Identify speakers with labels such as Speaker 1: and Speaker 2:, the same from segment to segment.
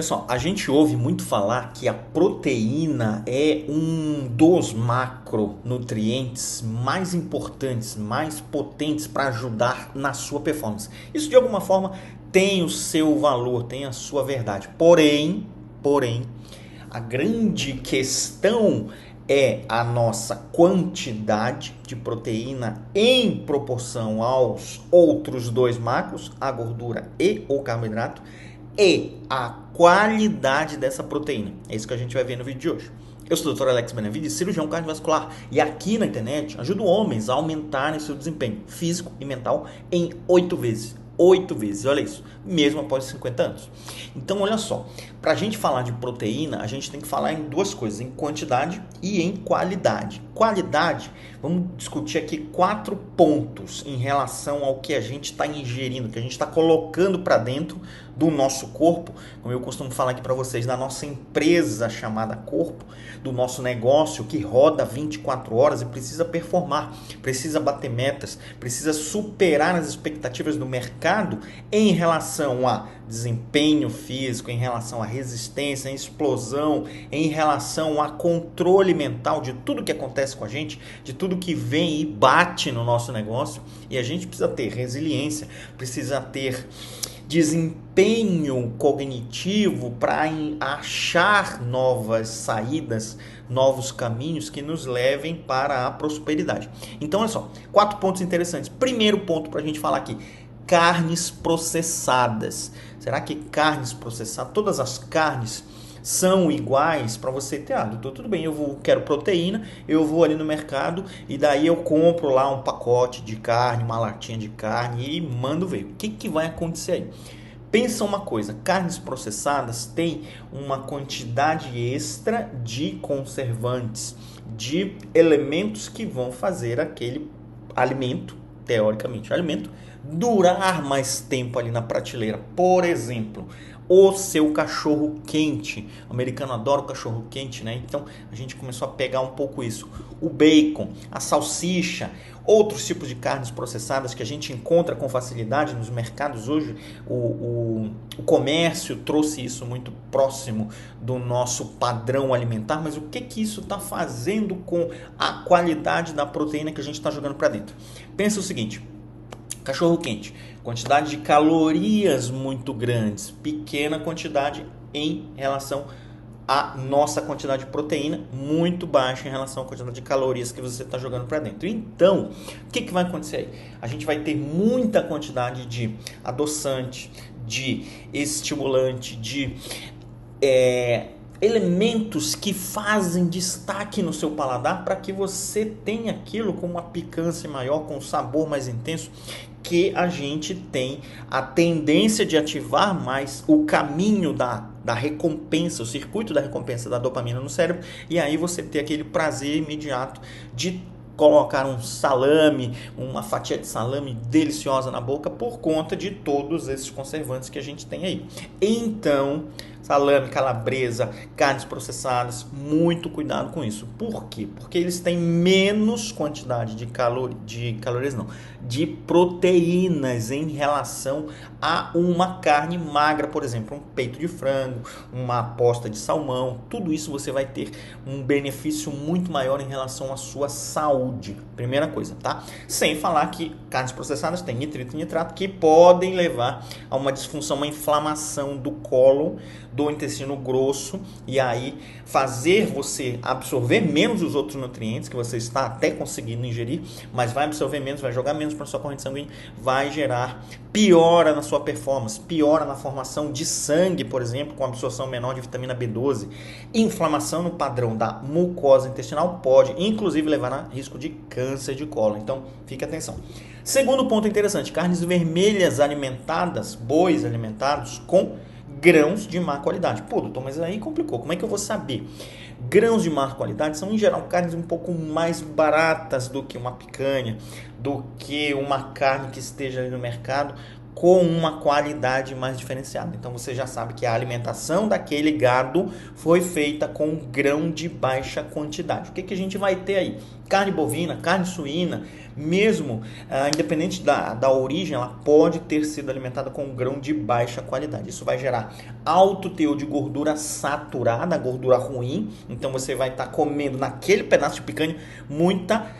Speaker 1: Pessoal, a gente ouve muito falar que a proteína é um dos macronutrientes mais importantes, mais potentes para ajudar na sua performance. Isso de alguma forma tem o seu valor, tem a sua verdade. Porém, a grande questão é a nossa quantidade de proteína em proporção aos outros dois macros, a gordura e o carboidrato, e a qualidade dessa proteína. É isso que a gente vai ver no vídeo de hoje. Eu sou o Dr. Alex Benevides, cirurgião cardiovascular, e aqui na internet ajudo homens a aumentarem seu desempenho físico e mental em 8 vezes. 8 vezes, olha isso, mesmo após 50 anos. Então, olha só, para a gente falar de proteína, a gente tem que falar em duas coisas, em quantidade e em qualidade. Qualidade, vamos discutir aqui 4 pontos em relação ao que a gente está ingerindo, que a gente está colocando para dentro do nosso corpo, como eu costumo falar aqui para vocês, da nossa empresa chamada corpo, do nosso negócio que roda 24 horas e precisa performar, precisa bater metas, precisa superar as expectativas do mercado em relação a desempenho físico, em relação a resistência, a explosão, em relação a controle mental de tudo que acontece com a gente, de tudo que vem e bate no nosso negócio. E a gente precisa ter resiliência, precisa ter desempenho cognitivo para achar novas saídas, novos caminhos que nos levem para a prosperidade. Então, olha só, 4 pontos interessantes. Primeiro ponto para a gente falar aqui, carnes processadas. Será que carnes processadas, todas as carnes são iguais para você ter? Doutor, tudo bem, quero proteína, eu vou ali no mercado e daí eu compro lá um pacote de carne, uma latinha de carne e mando ver. O que vai acontecer aí? Pensa uma coisa, carnes processadas têm uma quantidade extra de conservantes, de elementos que vão fazer aquele alimento, teoricamente, alimento, durar mais tempo ali na prateleira. Por exemplo, o seu cachorro quente. O americano adora o cachorro quente, né? Então a gente começou a pegar um pouco isso. O bacon, a salsicha, outros tipos de carnes processadas que a gente encontra com facilidade nos mercados hoje. O comércio trouxe isso muito próximo do nosso padrão alimentar, mas o que isso está fazendo com a qualidade da proteína que a gente está jogando para dentro? Pensa o seguinte, cachorro quente, quantidade de calorias muito grandes, pequena quantidade em relação à nossa quantidade de proteína, muito baixa em relação à quantidade de calorias que você está jogando para dentro. Então, o que vai acontecer aí? A gente vai ter muita quantidade de adoçante, de estimulante, de elementos que fazem destaque no seu paladar para que você tenha aquilo com uma picância maior, com um sabor mais intenso, que a gente tem a tendência de ativar mais o caminho da recompensa, o circuito da recompensa da dopamina no cérebro, e aí você ter aquele prazer imediato de colocar um salame, uma fatia de salame deliciosa na boca por conta de todos esses conservantes que a gente tem aí. Então, salame, calabresa, carnes processadas, muito cuidado com isso. Por quê? Porque eles têm menos quantidade de calorias, não, de proteínas em relação a uma carne magra, por exemplo, um peito de frango, uma posta de salmão. Tudo isso você vai ter um benefício muito maior em relação à sua saúde. Primeira coisa, tá? Sem falar que carnes processadas têm nitrito e nitrato que podem levar a uma disfunção, uma inflamação do cólon, do intestino grosso, e aí fazer você absorver menos os outros nutrientes que você está até conseguindo ingerir, mas vai absorver menos, vai jogar menos para sua corrente sanguínea, vai gerar piora na sua performance, piora na formação de sangue, por exemplo, com absorção menor de vitamina B12, inflamação no padrão da mucosa intestinal, pode inclusive levar a risco de câncer de cólon. Então, fique atenção. Segundo ponto interessante, carnes vermelhas alimentadas, bois alimentados com grãos de má qualidade. Pô, doutor, mas aí complicou. Como é que eu vou saber? Grãos de má qualidade são, em geral, carnes um pouco mais baratas do que uma picanha, do que uma carne que esteja ali no mercado com uma qualidade mais diferenciada. Então você já sabe que a alimentação daquele gado foi feita com grão de baixa quantidade. O que a gente vai ter aí? Carne bovina, carne suína, mesmo independente da origem, ela pode ter sido alimentada com grão de baixa qualidade. Isso vai gerar alto teor de gordura saturada, gordura ruim. Então você vai estar comendo naquele pedaço de picanha muita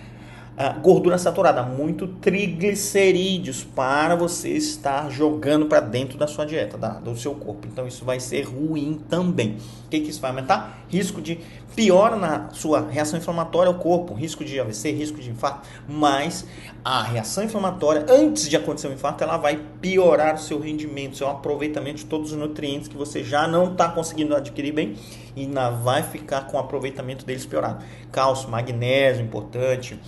Speaker 1: gordura saturada, muito triglicerídeos para você estar jogando para dentro da sua dieta, do seu corpo. Então isso vai ser ruim também. O que isso vai aumentar? Risco de piora na sua reação inflamatória ao corpo, risco de AVC, risco de infarto, mas a reação inflamatória, antes de acontecer o infarto, ela vai piorar o seu rendimento, seu aproveitamento de todos os nutrientes que você já não está conseguindo adquirir bem e ainda vai ficar com o aproveitamento deles piorado. Cálcio, magnésio, importante.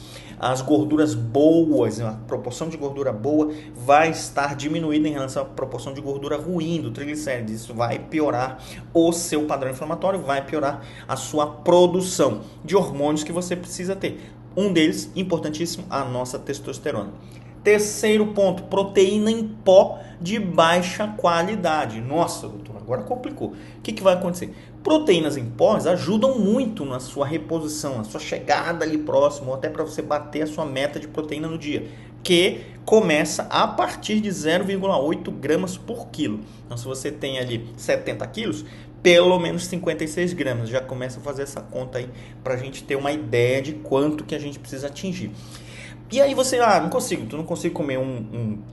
Speaker 1: As gorduras boas, a proporção de gordura boa vai estar diminuída em relação à proporção de gordura ruim do triglicérides. Isso vai piorar o seu padrão inflamatório, vai piorar a sua produção de hormônios que você precisa ter. Um deles, importantíssimo, a nossa testosterona. Terceiro ponto, proteína em pó de baixa qualidade. Nossa, doutor, agora complicou. O que vai acontecer? Proteínas em pós ajudam muito na sua reposição, na sua chegada ali próximo, ou até para você bater a sua meta de proteína no dia, que começa a partir de 0,8 gramas por quilo. Então, se você tem ali 70 quilos, pelo menos 56 gramas. Já começa a fazer essa conta aí para a gente ter uma ideia de quanto que a gente precisa atingir. E aí você, tu não consigo comer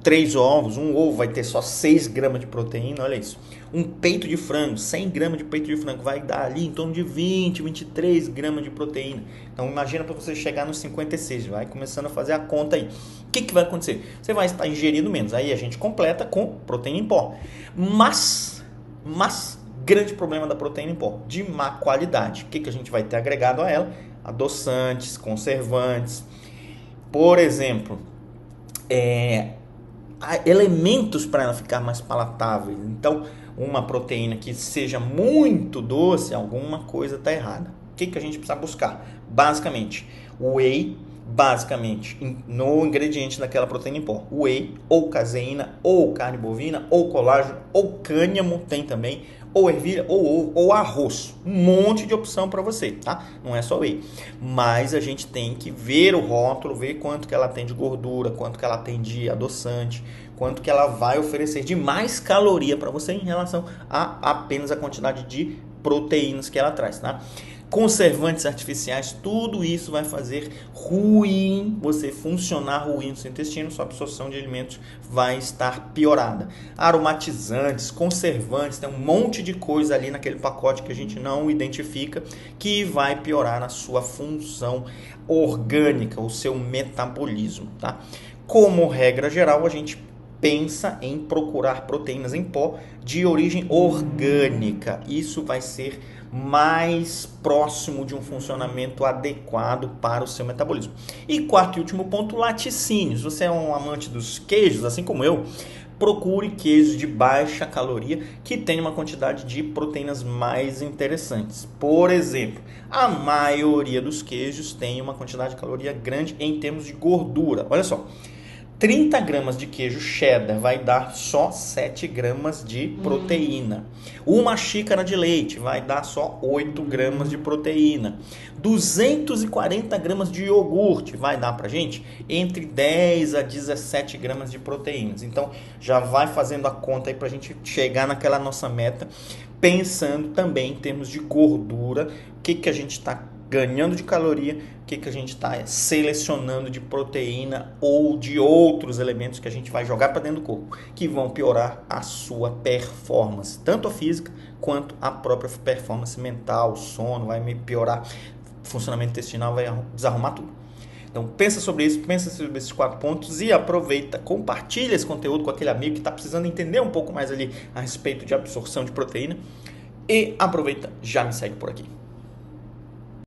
Speaker 1: 3 ovos, um ovo vai ter só 6 gramas de proteína, olha isso. Um peito de frango, 100 gramas de peito de frango, vai dar ali em torno de 20, 23 gramas de proteína. Então imagina para você chegar nos 56, vai começando a fazer a conta aí. O que vai acontecer? Você vai estar ingerindo menos, aí a gente completa com proteína em pó. Mas, grande problema da proteína em pó, de má qualidade. O que a gente vai ter agregado a ela? Adoçantes, conservantes. Por exemplo, elementos para ela ficar mais palatável. Então, uma proteína que seja muito doce, alguma coisa está errada. O que a gente precisa buscar? Basicamente, whey, no ingrediente daquela proteína em pó. Whey, ou caseína, ou carne bovina, ou colágeno, ou cânhamo tem também, ou ervilha, ou ovo, ou arroz. Um monte de opção para você, tá? Não é só whey. Mas a gente tem que ver o rótulo, ver quanto que ela tem de gordura, quanto que ela tem de adoçante, quanto que ela vai oferecer de mais caloria para você em relação a apenas a quantidade de proteínas que ela traz, tá? Conservantes artificiais, tudo isso vai fazer ruim, você funcionar ruim no seu intestino, sua absorção de alimentos vai estar piorada. Aromatizantes, conservantes, tem um monte de coisa ali naquele pacote que a gente não identifica, que vai piorar a sua função orgânica, o seu metabolismo, tá? Como regra geral, a gente pensa em procurar proteínas em pó de origem orgânica. Isso vai ser mais próximo de um funcionamento adequado para o seu metabolismo. E quarto e último ponto, laticínios. Você é um amante dos queijos, assim como eu, procure queijos de baixa caloria que tenham uma quantidade de proteínas mais interessantes. Por exemplo, a maioria dos queijos tem uma quantidade de caloria grande em termos de gordura. Olha só, 30 gramas de queijo cheddar vai dar só 7 gramas de proteína. Uma xícara de leite vai dar só 8 gramas de proteína. 240 gramas de iogurte vai dar pra gente entre 10 a 17 gramas de proteínas. Então já vai fazendo a conta aí pra gente chegar naquela nossa meta, pensando também em termos de gordura, o que a gente está ganhando de caloria, o que a gente está selecionando de proteína ou de outros elementos que a gente vai jogar para dentro do corpo, que vão piorar a sua performance, tanto a física quanto a própria performance mental, sono, vai piorar, funcionamento intestinal, vai desarrumar tudo. Então pensa sobre isso, pensa sobre esses 4 pontos e aproveita, compartilha esse conteúdo com aquele amigo que está precisando entender um pouco mais ali a respeito de absorção de proteína e aproveita, já me segue por aqui.